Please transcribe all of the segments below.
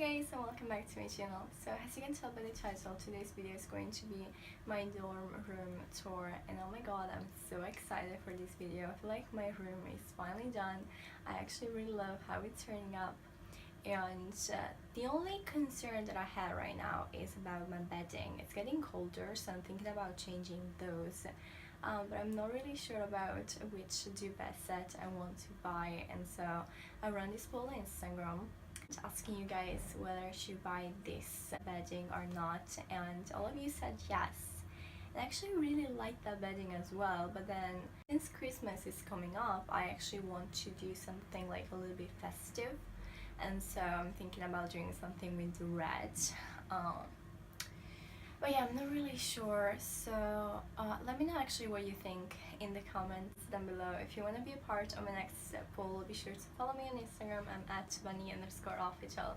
guys, and welcome back to my channel. So as you can tell by the title, today's video is going to be my dorm room tour, and oh my god, I'm so excited for this video. I feel like my room is finally done. I actually really love how it's turning up, and the only concern that I have right now is about my bedding. It's getting colder, so I'm thinking about changing those, but I'm not really sure about which duvet set I want to buy, and so I ran this poll on Instagram asking you guys whether I should buy this bedding or not, and all of you said yes. I actually really like that bedding as well, but then since Christmas is coming up, I actually want to do something like a little bit festive, and so I'm thinking about doing something with the red. But yeah, I'm not really sure, so let me know actually what you think in the comments down below. If you want to be a part of my next poll, be sure to follow me on Instagram. I'm at Byee_official,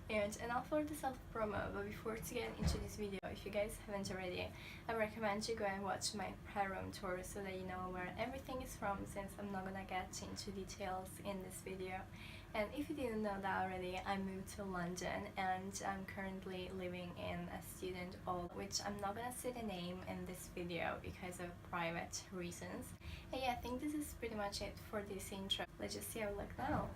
and I'll follow the self-promo. But before to get into this video, if you guys haven't already, I recommend you go and watch my pre-room tour so that you know where everything is from, since I'm not gonna get into details in this video. And if you didn't know that already, I moved to London and I'm currently living in a student hall, which I'm not gonna say the name in this video because of private reasons. And yeah, I think this is pretty much it for this intro. Let's just see how I look now.